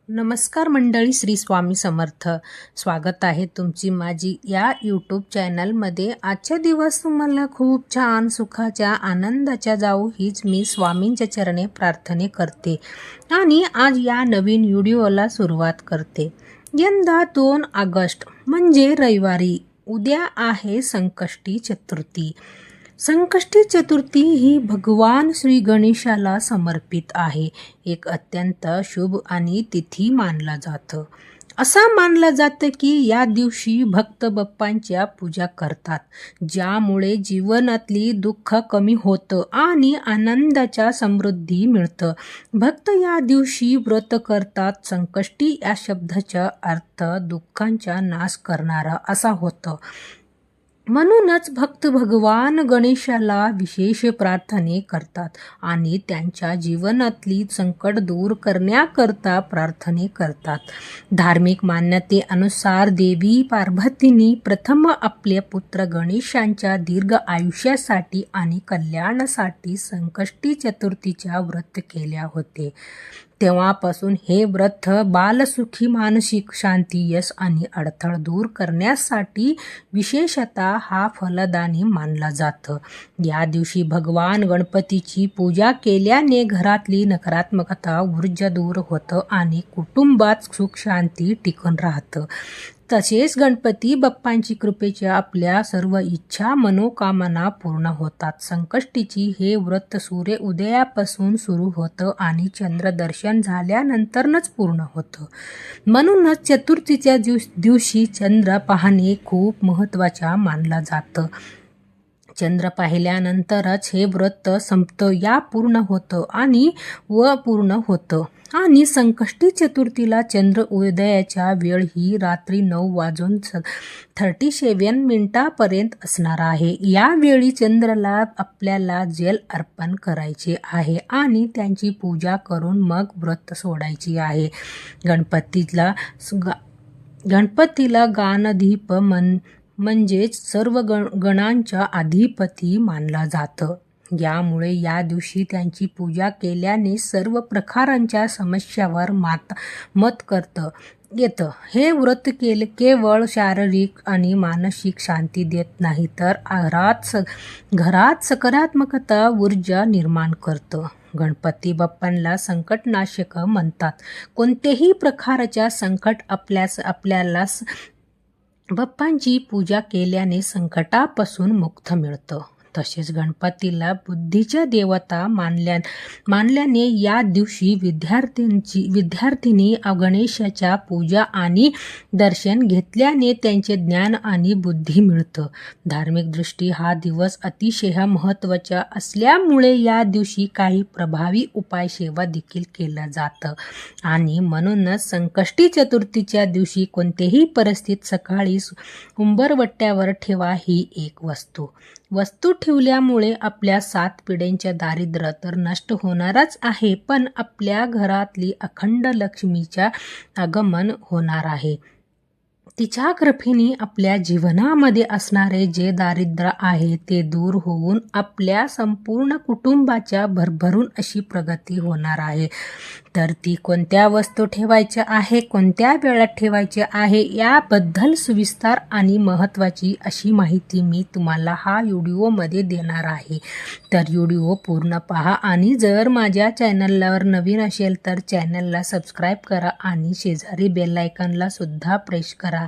नमस्कार मंडळी, श्री स्वामी समर्थ. स्वागत आहे तुमची माझी या यूट्यूब चॅनलमध्ये. आजचा दिवस तुम्हाला खूप छान सुखाच्या आनंदाच्या जाऊ हीच मी स्वामींच्या चरणी प्रार्थने करते आणि आज या नवीन व्हिडिओला सुरुवात करते. यंदा 2 ऑगस्ट म्हणजे रविवारी. उद्या आहे संकष्टी चतुर्थी. संकष्टी चतुर्थी ही भगवान श्री गणेशाला समर्पित आहे. एक अत्यंत शुभ आणि तिथी मानला जातं. असं मानलं जातं की या दिवशी भक्त बाप्पांच्या पूजा करतात, ज्यामुळे जीवनातली दुःख कमी होतं आणि आनंदाच्या समृद्धी मिळतं. भक्त या दिवशी व्रत करतात. संकष्टी या शब्दाचा अर्थ दुःखांचा नाश करणारा असा होतो. म्हणूनच भक्त भगवान गणेशाला विशेष प्रार्थने करतात आणि त्यांच्या जीवनातली संकट दूर करण्याकरता प्रार्थने करतात. धार्मिक मान्यतेनुसार देवी पार्वतींनी प्रथम आपल्या पुत्र गणेशांच्या दीर्घ आयुष्यासाठी आणि कल्याणासाठी संकष्टी चतुर्थीच्या व्रत केल्या होते. तेव्हापासून हे व्रत बालसुखी, मानसिक शांती, यश आणि अडथळा दूर करण्यासाठी विशेषतः हा फलदानी मानला जातं. या दिवशी भगवान गणपतीची पूजा केल्याने घरातली नकारात्मकता ऊर्जा दूर होतं आणि कुटुंबात सुख शांती टिकून राहतं. तसेच गणपती बाप्पांची कृपेच्या आपल्या सर्व इच्छा मनोकामना पूर्ण होतात. संकष्टीची हे व्रत सूर्य उदयापासून सुरू होतं आणि चंद्रदर्शन झाल्यानंतरच पूर्ण होतं. म्हणूनच चतुर्थीच्या दिवशी चंद्र पाहणे खूप महत्त्वाचा मानलं जातं. चंद्र पाहिल्यानंतरच हे व्रत संपतं या पूर्ण होतं आणि पूर्ण होतं. आणि संकष्टी चतुर्थीला चंद्र उदयाच्या वेळ ही रात्री 9:37 पर्यंत असणार आहे. यावेळी चंद्राला आपल्याला जल अर्पण करायचे आहे आणि त्यांची पूजा करून मग व्रत सोडायची आहे. गणपतीला गाणाधिप म्हणजेच सर्व गणांचा अधिपती मानला जातं. यामुळे या दिवशी त्यांची पूजा केल्याने सर्व प्रकारांच्या समस्यावर मत करता येतं. हे व्रत केवळ शारीरिक आणि मानसिक शांती देत नाही, तर घरात सकारात्मकता ऊर्जा निर्माण करतं. गणपती बाप्पांना संकटनाशक म्हणतात. कोणत्याही प्रकारच्या संकट आपल्याला बाप्पांची पूजा केल्याने संकटापासून मुक्त मिळतं. तसेच गणपतीला बुद्धीच्या देवता मानल्याने या दिवशी विद्यार्थ्यांनी गणेशाच्या पूजा आणि दर्शन घेतल्याने त्यांचे ज्ञान आणि बुद्धी मिळतं. धार्मिक दृष्टी हा दिवस अतिशय महत्त्वाचा असल्यामुळे या दिवशी काही प्रभावी उपाय सेवा देखील केल्या जातं आणि म्हणूनच संकष्टी चतुर्थीच्या दिवशी कोणत्याही परिस्थितीत सकाळी उंबरवट्यावर ठेवा ही एक वस्तू ठेवल्यामुळे आपल्या 7 पिढ्यांच्या दारिद्र्य तर नष्ट होणारच आहे, पण आपल्या घरातली अखंड लक्ष्मीच्या आगमन होणार आहे. तिच्या कृपेने आपल्या जीवनामध्ये असणारे जे दारिद्र्य आहे ते दूर होऊन आपल्या संपूर्ण कुटुंबाच्या भरभरून अशी प्रगती होणार आहे. तर ती कोणत्या वस्तू ठेवायच्या आहे, कोणत्या वेळात ठेवायचे आहे याबद्दल सविस्तर आणि महत्त्वाची अशी माहिती मी तुम्हाला हा व्हिडिओमध्ये देणार आहे. तर व्हिडिओ पूर्ण पहा आणि जर माझ्या चॅनलवर नवीन असेल तर चॅनलला सबस्क्राईब करा आणि शेजारी बेल आयकॉनला सुद्धा प्रेस करा,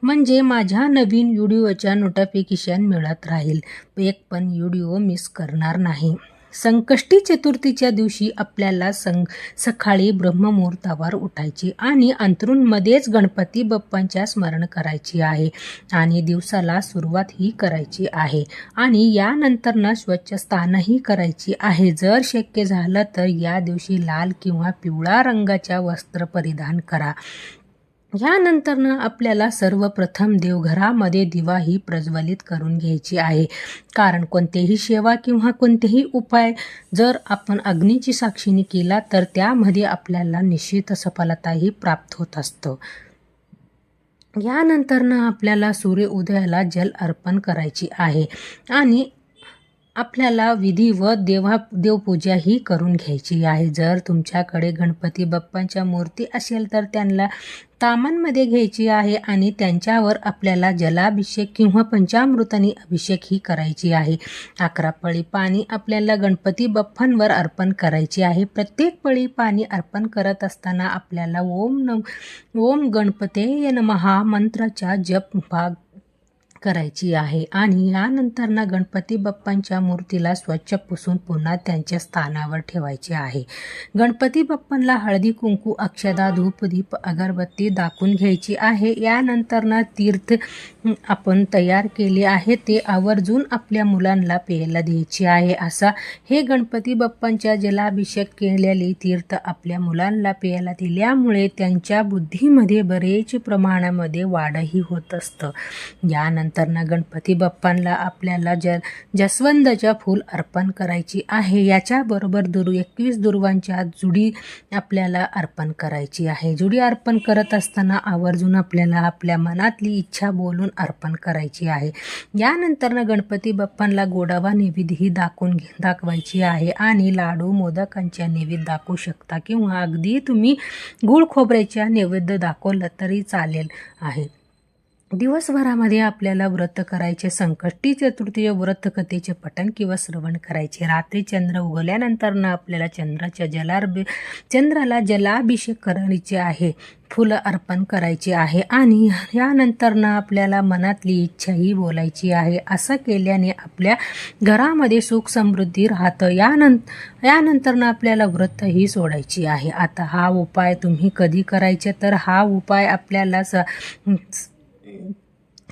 म्हणजे माझ्या नवीन व्हिडिओच्या नोटिफिकेशन मिळत राहील. एक पण व्हिडिओ मिस करणार नाही. संकष्टी चतुर्थीच्या दिवशी आपल्याला सकाळी ब्रह्ममुहूर्तावर उठायचे आणि अंथरूणमध्येच गणपती बाप्पांच्या स्मरण करायची आहे आणि दिवसाला सुरुवात ही करायची आहे आणि यानंतर स्वच्छ स्नानही करायची आहे. जर शक्य झालं तर या दिवशी लाल किंवा पिवळा रंगाच्या वस्त्र परिधान करा. यानंतर आपल्याला सर्वप्रथम देवघरामध्ये दिवा ही प्रज्वलित करून घ्यायची आहे, कारण कोणतेही सेवा किंवा कोणतेही उपाय जर आपण अग्नीची साक्षीने केला तर त्यामध्ये आपल्याला निश्चित सफलताही प्राप्त होत असतं. यानंतर आपल्याला सूर्य उदयाला जल अर्पण करायची आहे आणि आपल्याला विधिवत देवपूजा ही करून घ्यायची आहे. जर तुमच्याकडे गणपती बाप्पांच्या मूर्ती असेल तर त्यांना तामांमध्ये घ्यायची आहे आणि त्यांच्यावर आपल्याला जलाभिषेक किंवा पंचामृताने अभिषेक ही करायची आहे. 11 पळी पाणी आपल्याला गणपती बाप्पांवर अर्पण करायची आहे. प्रत्येक पळी पाणी अर्पण करत असताना आपल्याला ओम गणपतेय नमः मंत्राचा जप करायची आहे आणि यानंतर गणपती बाप्पांच्या मूर्तीला स्वच्छ पुसून पुन्हा त्यांच्या स्थानावर ठेवायचे आहे. गणपती बाप्पांना हळदी कुंकू अक्षदा धूप दीप अगरबत्ती दाखवून घ्यायची आहे. यानंतर तीर्थ आपण तयार केले आहे ते आवर्जून आपल्या मुलांना प्यायला द्यायची आहे. असा हे गणपती बाप्पांच्या जलाभिषेक केलेले तीर्थ आपल्या मुलांना प्यायला दिल्यामुळे त्यांच्या बुद्धीमध्ये बरेच प्रमाणामध्ये वाढही होत असतं. यानंतर गणपती बाप्पांना आपल्याला जास्वंदाच्या फूल अर्पण करायची आहे. याच्याबरोबर 21 दुर्वांच्या जुडी आपल्याला अर्पण करायची आहे. जुडी अर्पण करत असताना आवर्जून आपल्याला आपल्या मनातली इच्छा बोलून अर्पण करायची आहे. यानंतर गणपती बाप्पांना गोडावा नैवेद्य ही दाखवायची आहे आणि लाडू मोदकांच्या नैवेद्य दाखवू शकता किंवा अगदी तुम्ही गूळ खोबऱ्याच्या नैवेद्य दाखवलं तरी चालेल आहे. दिवसभरामध्ये आपल्याला व्रत करायचे. संकष्टी चतुर्थी व्रत कथेचे पठण किंवा श्रवण करायचे. रात्री चंद्र उगवल्यानंतर आपल्याला चंद्राला जलाभिषेक करायचे आहे. फुलं अर्पण करायची आहे आणि यानंतर आपल्याला मनातली इच्छाही बोलायची आहे. असं केल्याने आपल्या घरामध्ये सुख समृद्धी राहतं. यानंतर आपल्याला व्रतही सोडायची आहे. आता हा उपाय तुम्ही कधी करायचे तर हा उपाय आपल्याला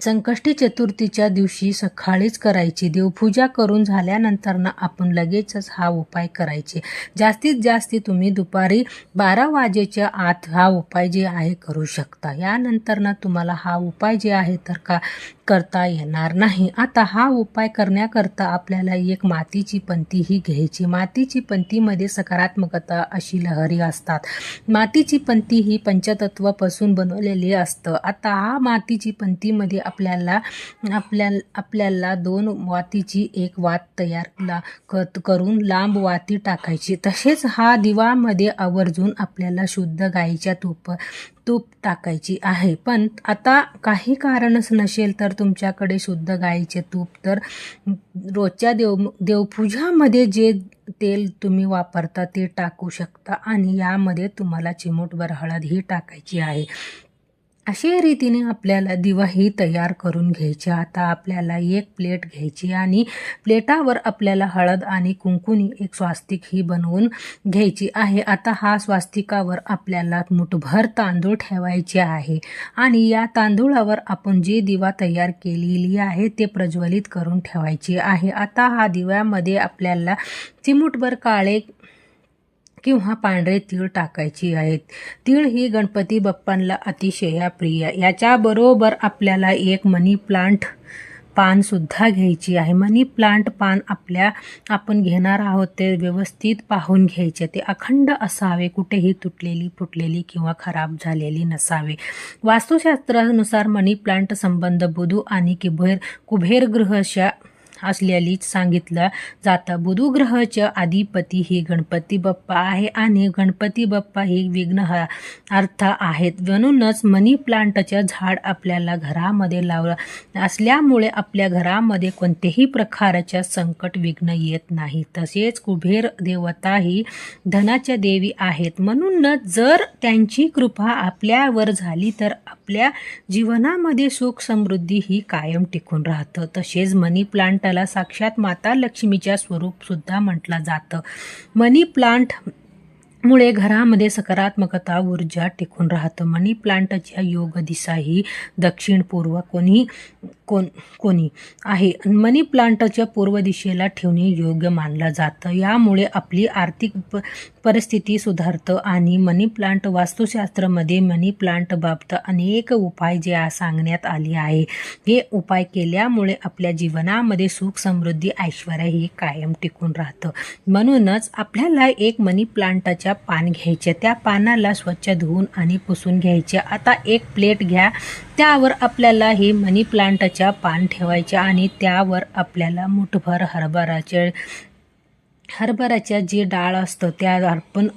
संकष्टी चतुर्थीच्या दिवशी सकाळीच करायची. देवपूजा करून झाल्यानंतर आपण लगेचच हा उपाय करायचे. जास्तीत जास्त तुम्ही दुपारी 12 वाजेच्या आत हा उपाय जे आहे करू शकता. यानंतर तुम्हाला हा उपाय जे आहे तर करता येणार नाही. आता हा उपाय करण्याकरता आपल्याला एक मातीची पंती ही घ्यायची. मातीची पंतीमध्ये सकारात्मकता अशी लहरी असतात. मातीची पंती ही पंचतत्वापासून बनवलेली असतं. आता हा मातीची पंतीमध्ये आपल्याला 2 वातीची एक वात तयार करून लांब वाती टाकायची. तसेच हा दिवामध्ये आवर्जून आपल्याला शुद्ध गाईच्या तूप टाकायची आहे. पण आता काही कारणच नसेल तर तुमच्याकडे शुद्ध गाईचे तूप तर रोजच्या देवपूजामध्ये जे तेल तुम्ही वापरता ते टाकू शकता आणि यामध्ये तुम्हाला चिमूटभर हळद ही टाकायची आहे. अशा रीतीने आपल्याला दिवाही तयार करून घ्यायची. आता आपल्याला एक प्लेट घ्यायची आणि प्लेटावर आपल्याला हळद आणि कुंकुनी एक स्वास्तिक ही बनवून घ्यायची आहे. आता हा स्वास्तिकावर आपल्याला मुठभर तांदूळ ठेवायचे आहे आणि या तांदूळावर आपण जे दिवा तयार केलेली आहे ते प्रज्वलित करून ठेवायची आहे. आता हा दिव्यामध्ये आपल्याला चिमूटभर काळे किंवा पांढरे तीळ टाकायची आहेत. तीळ ही गणपती बाप्पांना अतिशय प्रिय. याच्याबरोबर आपल्याला एक मनी प्लांट पान सुद्धा घ्यायची आहे. मनी प्लांट पान आपण घेणार आहोत ते व्यवस्थित पाहून घ्यायचे. ते अखंड असावे, कुठेही तुटलेली फुटलेली किंवा खराब झालेली नसावे. वास्तुशास्त्रानुसार मनी प्लांट संबंध बुधू आणि कुबेर ग्रहाच्या असलेलीच सांगितलं जातं. बुधू ग्रहाच्या अधिपती ही गणपती बाप्पा आहे आणि गणपती बाप्पा ही विघ्न अर्थ आहेत. म्हणूनच मनी प्लांटचं झाड आपल्याला घरामध्ये लावलं असल्यामुळे आपल्या घरामध्ये कोणत्याही प्रकारच्या संकट विघ्न येत नाही. तसेच कुबेर देवता ही धनाच्या देवी आहेत. म्हणूनच जर त्यांची कृपा आपल्यावर झाली तर आपल्या जीवनामध्ये सुख समृद्धी ही कायम टिकून राहतं. तसेच मनी प्लांट साक्षात माता लक्ष्मीच्या स्वरूप सुद्धा म्हटलं जातं. मनी प्लांट मुळे घरामध्ये सकारात्मकता ऊर्जा टिकून राहतं. मनी प्लांटच्या योग दिशा ही दक्षिण पूर्व कोणी आहे. मनी प्लांटच्या पूर्व दिशेला ठेवणे योग्य मानलं जातं. यामुळे आपली आर्थिक परिस्थिती सुधारतं आणि मनी प्लांट वास्तुशास्त्रामध्ये मनी प्लांट बाबत अनेक उपाय जे सांगण्यात आले आहे. हे उपाय केल्यामुळे आपल्या जीवनामध्ये सुख समृद्धी ऐश्वर्य हे कायम टिकून राहतं. म्हणूनच आपल्याला एक मनी प्लांटच्या हरभऱ्याच्या पान घ्यायचे, त्या पानाला स्वच्छ धुवून आणि पुसून घ्यायचे. आता एक प्लेट घ्या, त्यावर आपल्याला ही मनी प्लांटच्या पान ठेवायचे आणि त्यावर आपल्याला मुठभर हरभऱ्याच्या जे डाळ असतं त्या आपण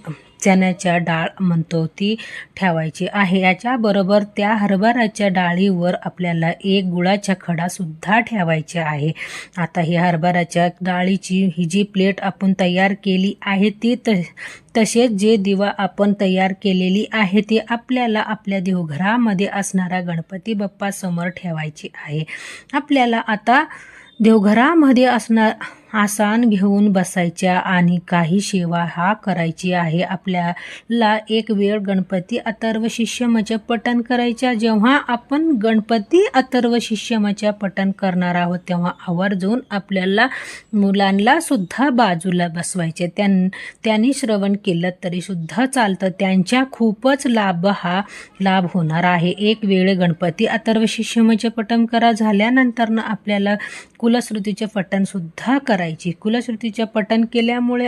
चण्याच्या डाळ म्हणतो ती ठेवायची आहे. याच्याबरोबर त्या हरभऱ्याच्या डाळीवर आपल्याला एक गुळाचा खडा सुद्धा ठेवायचा आहे. आता ही हरभऱ्याच्या डाळीची ही जी प्लेट आपण तयार केली आहे ती तसेच जे दिवा आपण तयार केलेली आहे ती आपल्याला आपल्या देवघरामध्ये असणारा गणपती बाप्पा समोर ठेवायची आहे. आपल्याला आता देवघरामध्ये आसन घेऊन बसायच्या आणि काही सेवा करायची आहे. आपल्याला एक वेळ गणपती अथर्व शीर्षमाचे पठण करायच्या. जेव्हा आपण गणपती अथर्व शीर्षमाचे पठण करणार आहोत तेव्हा आवर्जून आपल्याला मुलांना सुद्धा बाजूला बसवायचे. त्यांनी श्रवण केलं तरी सुद्धा चालतं, त्यांच्या खूपच लाभ होणार आहे. एक वेळ गणपती अथर्व शीर्षमाचे पठण झाल्यानंतर आपल्याला कुलश्रुतीचे पठण सुद्धा करायची. कुलश्रुतीचे पठण केल्यामुळे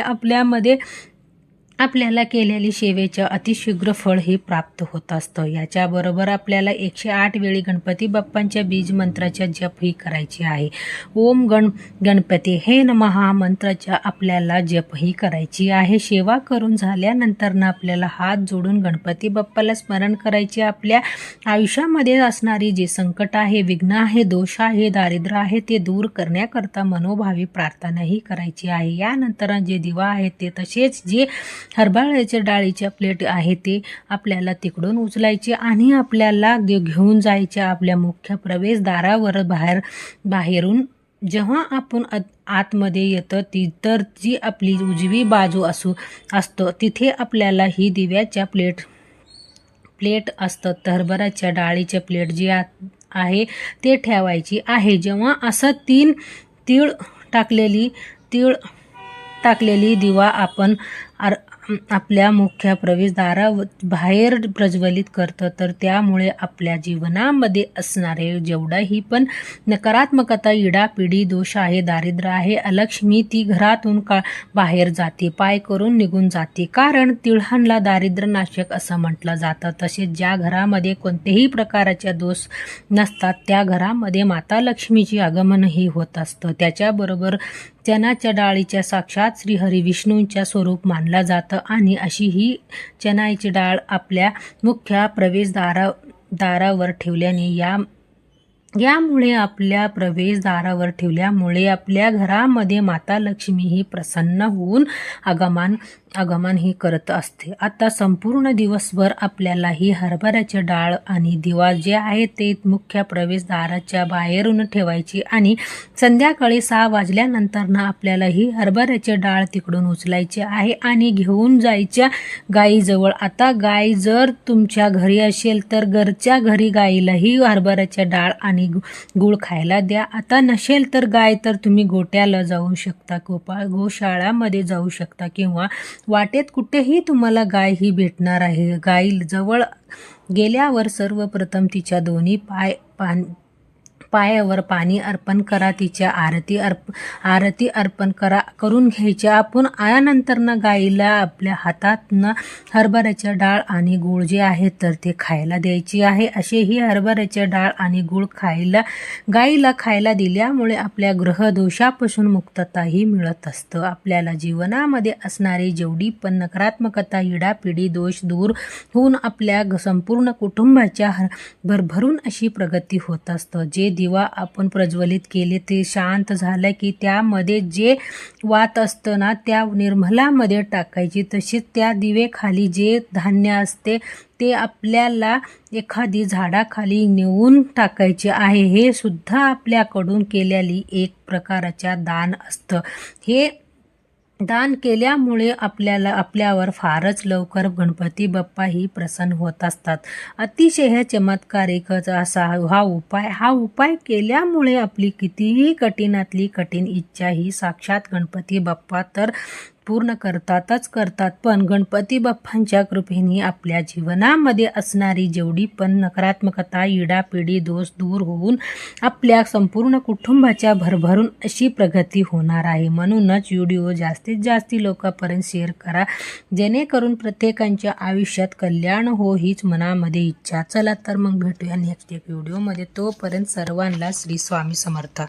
आपल्याला केलेली सेवेचे अतिशीघ्र फळ हे प्राप्त होत असतं. याच्याबरोबर आपल्याला 108 वेळी गणपती बाप्पांच्या बीज मंत्राचा जप ही करायची आहे. ओम गणपती हे नमः मंत्राचा आपल्याला जप ही करायची आहे. सेवा करून झाल्यानंतर आपल्याला हात जोडून गणपती बाप्पाला स्मरण करायचे. आपल्या आयुष्यामध्ये असणारी जे संकट आहे, विघ्न आहे, दोष आहे, दारिद्र्य आहे ते दूर करण्याकरता मनोभावी प्रार्थना ही करायची आहे. यानंतर जे दिवा आहे ते तसेच जे हरभऱ्याच्या डाळीच्या प्लेट आहे ते आपल्याला तिकडून उचलायचे आणि आपल्याला घेऊन जायचे आपल्या मुख्य प्रवेशद्वारावर. बाहेरून जेव्हा आपण आतमध्ये येतं तर जी आपली उजवी बाजू असतो तिथे आपल्याला ही दिव्याच्या प्लेट असतं हरभऱ्याच्या डाळीच्या प्लेट जी आहे ते ठेवायची आहे. जेव्हा असं 3 तीळ टाकलेली दिवा आपण आपल्या मुख्य प्रवेशद्वाराबाहेर प्रज्वलित करतं तर त्यामुळे आपल्या जीवनामध्ये असणारे जेवढाही पण नकारात्मकता, इडापिडी, दोष आहे, दारिद्र्य आहे, अलक्ष्मी ती घरातून बाहेर जाते, पाय करून निघून जाते. कारण तिळांना दारिद्र्यनाशक असं म्हटलं जातं. तसेच ज्या घरामध्ये कोणत्याही प्रकारचे दोष नसतात त्या घरामध्ये माता लक्ष्मीची आगमनही होत असतं. त्याच्याबरोबर चण्याच्या डाळीच्या साक्षात श्री हरी विष्णूंच्या स्वरूप मानला जातं आणि अशी ही चण्याची डाळ आपल्या मुख्य प्रवेशद्वारावर ठेवल्याने यामुळे आपल्या प्रवेशद्वारावर ठेवल्यामुळे आपल्या घरामध्ये माता लक्ष्मी ही प्रसन्न होऊन आगमन ही करत असते. आता संपूर्ण दिवसभर आपल्याला ही हरभऱ्याची डाळ आणि दिवा जे आहे ते मुख्य प्रवेशद्वाराच्या बाहेरून ठेवायची आणि संध्याकाळी 6 वाजल्यानंतर आपल्याला ही हरभऱ्याची डाळ तिकडून उचलायची आहे आणि घेऊन जायच्या गाईजवळ. आता गाय जर तुमच्या घरी असेल तर घरच्या घरी गाईला ही हरभऱ्याची डाळ आणि गुळ खायला द्या. आता नसेल तर गाय तर तुम्ही गोट्याला जाऊ शकता, गोशाळामध्ये जाऊ शकता किंवा वाटेत कुठेही तुम्हाला गाय ही भेटणार आहे. गाई जवळ गेल्यावर सर्वप्रथम तिच्या दोन्ही पायावर पाणी अर्पण करा, तिच्या आरती अर्पण करून घ्यायची. आपण यानंतर गाईला आपल्या हातातनं हरभऱ्याच्या डाळ आणि गूळ जे आहे तर ते खायला द्यायची आहे. असे ही हरभऱ्याच्या डाळ आणि गूळ गाईला खायला दिल्यामुळे आपल्या ग्रहदोषापासून मुक्तताही मिळत असतं. आपल्याला जीवनामध्ये असणारी जेवढी पण नकारात्मकता, इडापिडी, दोष दूर होऊन आपल्या संपूर्ण कुटुंबाच्या भरभरून अशी प्रगती होत असतं. जे दिवा आपण प्रज्वलित केले ते शांत झालं की त्यामध्ये जे वात असतं ना त्या निर्मलामध्ये टाकायची. तसेच त्या दिवेखाली जे धान्य असते ते आपल्याला एखादी झाडाखाली नेऊन टाकायचे आहे. हे सुद्धा आपल्याकडून केलेली एक प्रकारच्या दान असतं. हे दान केल्यामुळे आपल्यावर फारच लवकर गणपती बाप्पा ही प्रसन्न होत असतात. अतिशय चमत्कारिक असा हा उपाय केल्यामुळे आपली कितीही कठीणातली कठीण इच्छा ही साक्षात गणपती बाप्पा तर पूर्ण करतात पण गणपती बाप्पांच्या कृपेने आपल्या जीवनामध्ये असणारी जेवढी पण नकारात्मकता, इडापिडी, दोष दूर होऊन आपल्या संपूर्ण कुटुंबाच्या भरभरून अशी प्रगती होणार आहे. म्हणूनच व्हिडिओ जास्तीत जास्त लोकांपर्यंत शेअर करा, जेणेकरून प्रत्येकाच्या आयुष्यात कल्याण हो हीच मनामध्ये इच्छा. चला तर मग भेटूया नेक्स्ट एक व्हिडिओमध्ये. तोपर्यंत सर्वांना श्री स्वामी समर्थ.